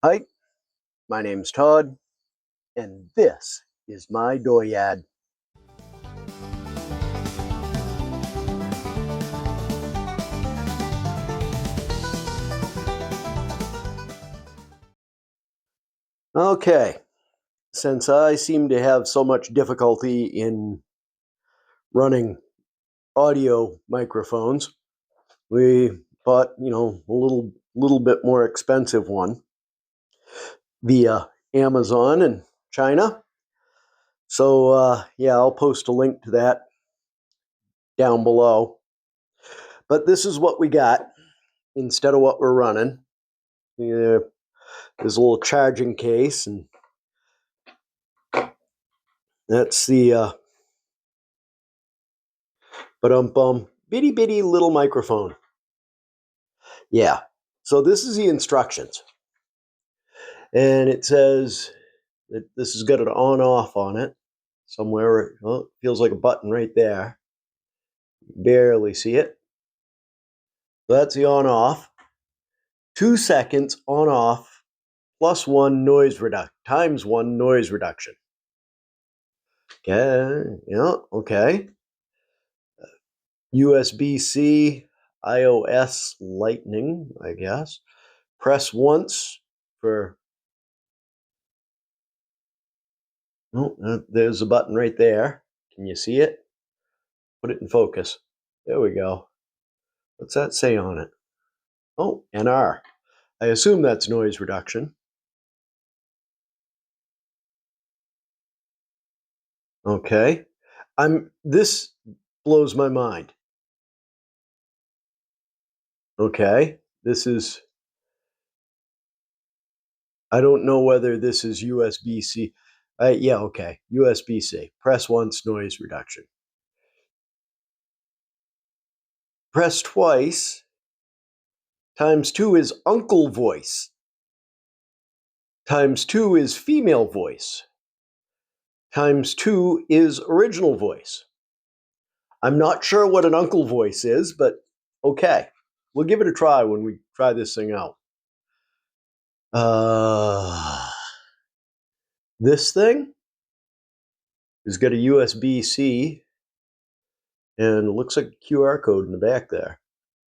Hi, my name's Todd, and this is my dooryard. Okay, since I seem to have so much difficulty in running audio microphones, we bought, a little bit more expensive one via Amazon and China. So yeah, I'll post a link to that down below. But this is what we got instead of what we're running. Yeah, there's a little charging case, and that's the bitty bitty little microphone. Yeah. So this is the instructions. And it says that this has got an on off on it somewhere. Oh, it feels like a button right there. Barely see it. So that's the on off. 2 seconds on off plus one noise reduction times one noise reduction. Okay. Yeah. Okay. USB-C, iOS Lightning, I guess. Press once for. Oh, there's a button right there. Can you see it? Put it in focus. There we go. What's that say on it? Oh, NR. I assume that's noise reduction. Okay. This blows my mind. Okay. I don't know whether this is USB-C. Yeah, okay. USB-C. Press once, noise reduction. Press twice. Times 2 is uncle voice. Times 2 is female voice. Times 2 is original voice. I'm not sure what an uncle voice is, but okay. We'll give it a try when we try this thing out. This thing has got a USB-C, and it looks like a QR code in the back there.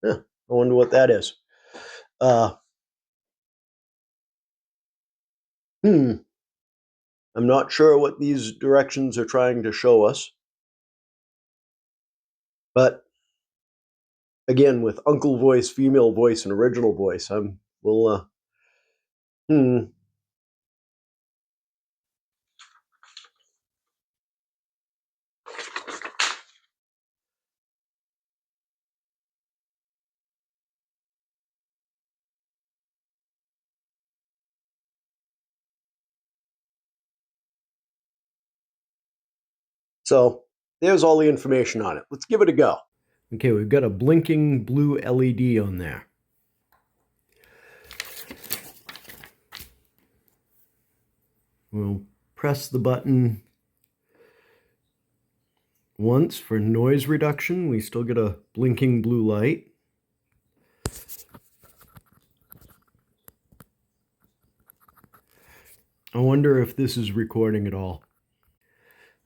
I wonder what that is. I'm not sure what these directions are trying to show us. But again, with uncle voice, female voice, and original voice, So there's all the information on it. Let's give it a go. Okay, we've got a blinking blue LED on there. We'll press the button once for noise reduction. We still get a blinking blue light. I wonder if this is recording at all.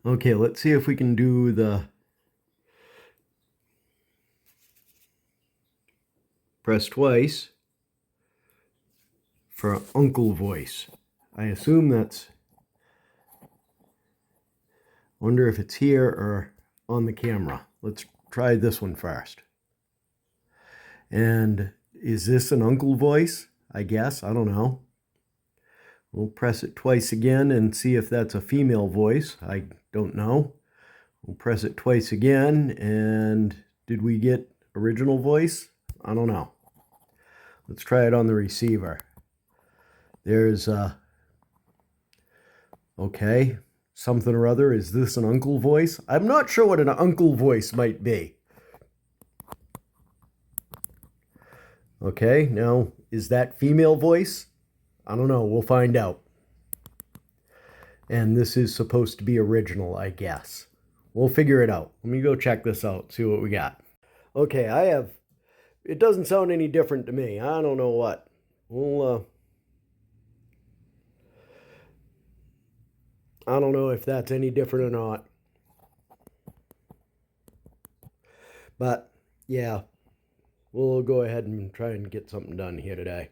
Okay, let's see if we can do the press twice for uncle voice. I assume that's. Wonder if it's here or on the camera. Let's try this one first. And is this an uncle voice? I guess. I don't know. We'll press it twice again and see if that's a female voice. I don't know. We'll press it twice again, and did we get original voice? I don't know. Let's try it on the receiver. There's okay, something or other. Is this an uncle voice? I'm not sure what an uncle voice might be. Okay, now, is that female voice? I don't know. We'll find out. And this is supposed to be original, I guess. We'll figure it out. Let me go check this out, see what we got. Okay, it doesn't sound any different to me. I don't know what. I don't know if that's any different or not. But yeah, we'll go ahead and try and get something done here today.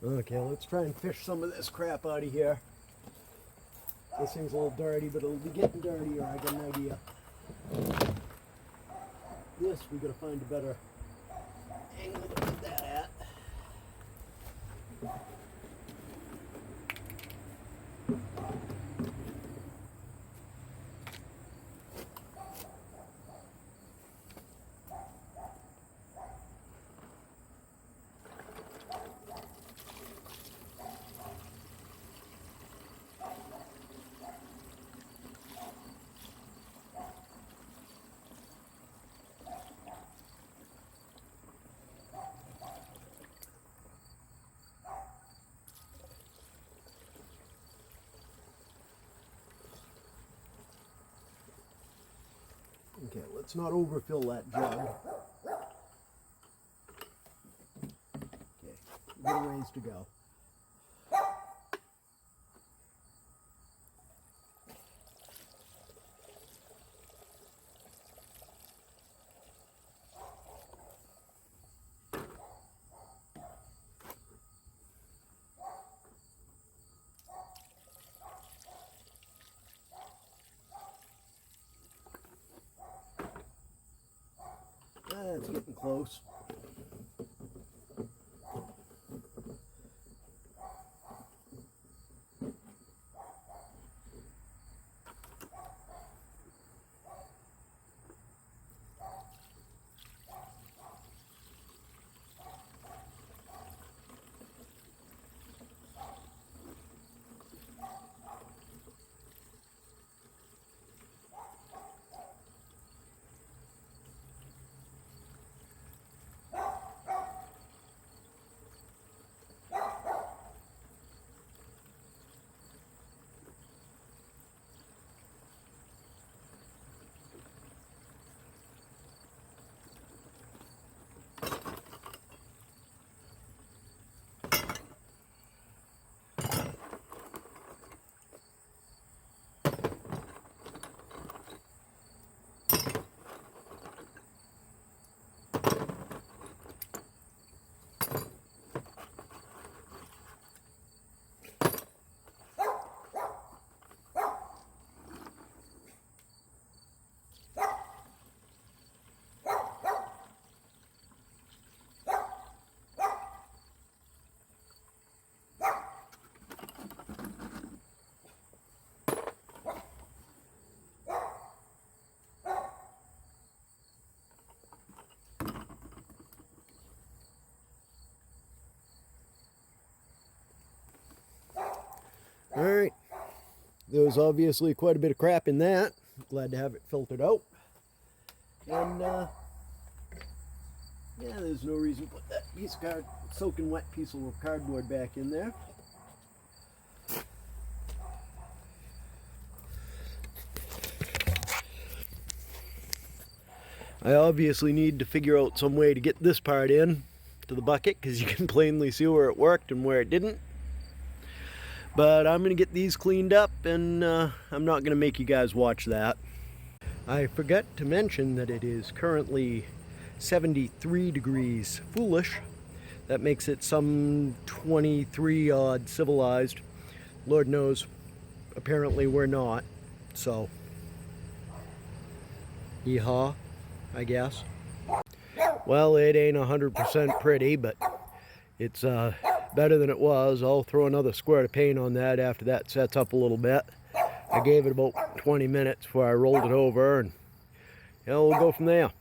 Okay, let's try and fish some of this crap out of here. This thing's a little dirty, but it'll be getting dirtier, I got an idea. This, we gotta find a better angle to put that at. Okay, let's not overfill that jug. Okay, we've got a ways to go. It's getting close. All right, there was obviously quite a bit of crap in that. Glad to have it filtered out. And yeah, there's no reason to put that piece of soaking wet piece of cardboard back in there. I obviously need to figure out some way to get this part in to the bucket, because you can plainly see where it worked and where it didn't. But I'm going to get these cleaned up, and I'm not going to make you guys watch that. I forgot to mention that it is currently 73 degrees foolish. That makes it some 23 odd civilized. Lord knows, apparently we're not. So, yeehaw, I guess. Well, it ain't 100% pretty, but it's better than it was. I'll throw another squirt of paint on that after that sets up a little bit. I gave it about 20 minutes before I rolled it over, and we'll go from there.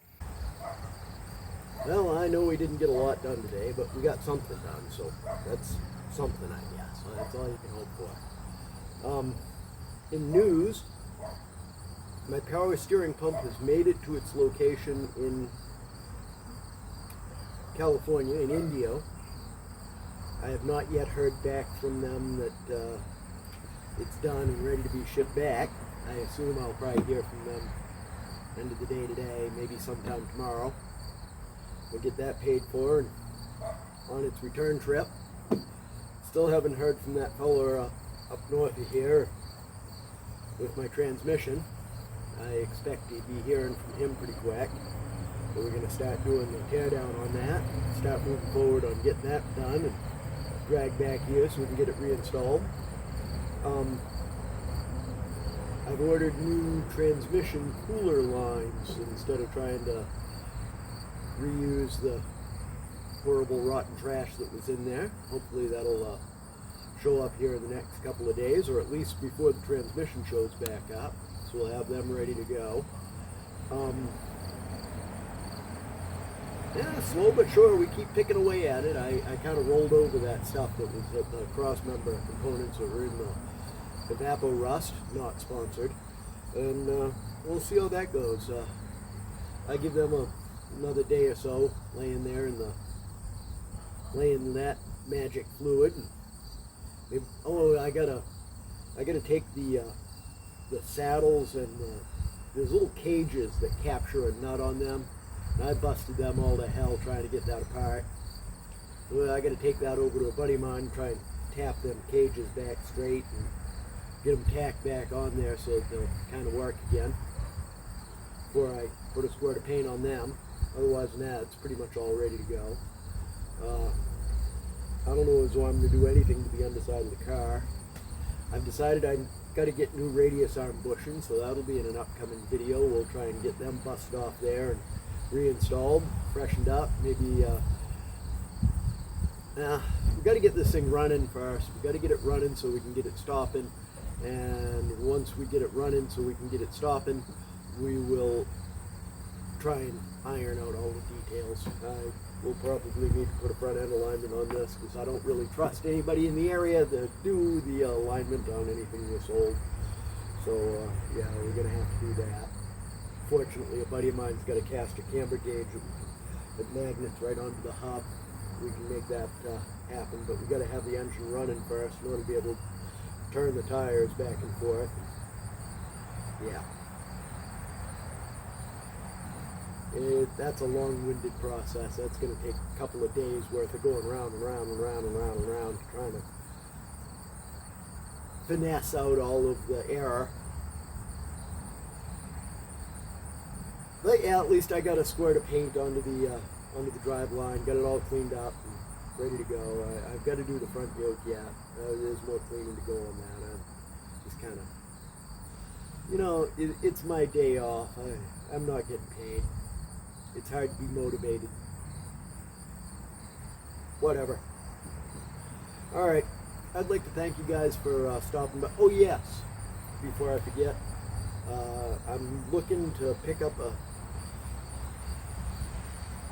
Well, I know we didn't get a lot done today, but we got something done, so that's something, I guess. So that's all you can hope for. In news, my power steering pump has made it to its location in California, in Indio. I have not yet heard back from them that it's done and ready to be shipped back. I assume I'll probably hear from them end of the day today, maybe sometime tomorrow. We'll get that paid for and on its return trip. Still haven't heard from that fella up north of here. with my transmission. I expect to be hearing from him pretty quick. So we're going to start doing the teardown on that, start moving forward on getting that done, and drag back here so we can get it reinstalled. I've ordered new transmission cooler lines instead of trying to reuse the horrible rotten trash that was in there. Hopefully that'll show up here in the next couple of days, or at least before the transmission shows back up. So we'll have them ready to go. Yeah, slow but sure, we keep picking away at it. I kind of rolled over that stuff that was at the cross-member components that were in the Evapo Rust, not sponsored. And we'll see how that goes. I give them another day or so laying there in that magic fluid. And I gotta take the saddles and there's little cages that capture a nut on them. And I busted them all to hell trying to get that apart. So I gotta take that over to a buddy of mine and try and tap them cages back straight and get them tacked back on there so that they'll kind of work again before I put a squirt of paint on them. Otherwise than that, it's pretty much all ready to go. I don't know as though I'm going to do anything to the underside of the car. I've decided I've got to get new radius arm bushings, so that'll be in an upcoming video. We'll try and get them busted off there and reinstalled, freshened up. Maybe we've got to get this thing running first. We've got to get it running so we can get it stopping. And once we get it running so we can get it stopping, we will try and iron out all the details. We'll probably need to put a front end alignment on this because I don't really trust anybody in the area to do the alignment on anything this old. So yeah, we're going to have to do that. Fortunately, a buddy of mine's got a caster camber gauge that magnets right onto the hub. We can make that happen, but we got to have the engine running first in order to be able to turn the tires back and forth. Yeah. That's a long-winded process. That's going to take a couple of days worth of going round and round and round and round and round, trying to finesse out all of the error. But yeah, at least I got a squirt of paint onto the drive line, got it all cleaned up and ready to go. I've got to do the front yoke yet. There's more cleaning to go on that. I'm just kind of, you know, it's my day off. I'm not getting paid. It's hard to be motivated. Whatever. All right. I'd like to thank you guys for stopping by. Oh yes, before I forget, I'm looking to pick up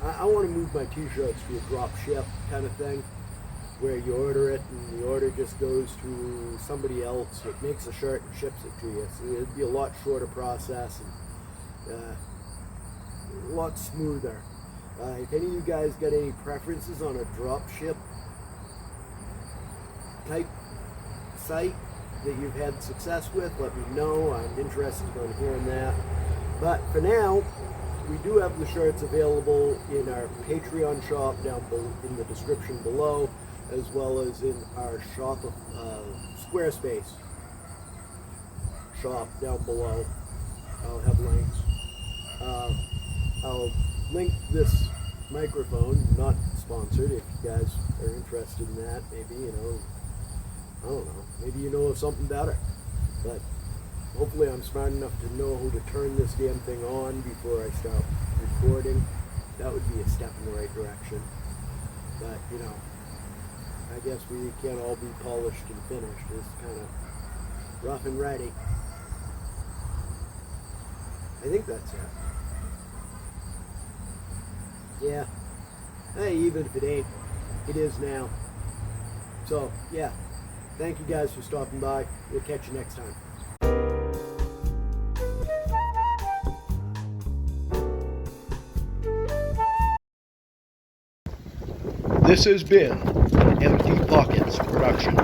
I want to move my t-shirts to a drop ship kind of thing, where you order it and the order just goes to somebody else that makes a shirt and ships it to you. So it'd be a lot shorter process and a lot smoother. If any of you guys got any preferences on a drop ship type site that you've had success with, let me know. I'm interested in hearing that. But for now, we do have the shirts available in our Patreon shop down in the description below, as well as in our shop of Squarespace shop down below. I'll have links. I'll link this microphone, not sponsored, if you guys are interested in that. Maybe, you know, I don't know, maybe you know of something better. But hopefully I'm smart enough to know how to turn this damn thing on before I start recording. That would be a step in the right direction. But, you know, I guess we can't all be polished and finished. It's kind of rough and ready. I think that's it. Yeah. Hey, even if it ain't, it is now. So, yeah. Thank you guys for stopping by. We'll catch you next time. This has been an Empty Pockets production.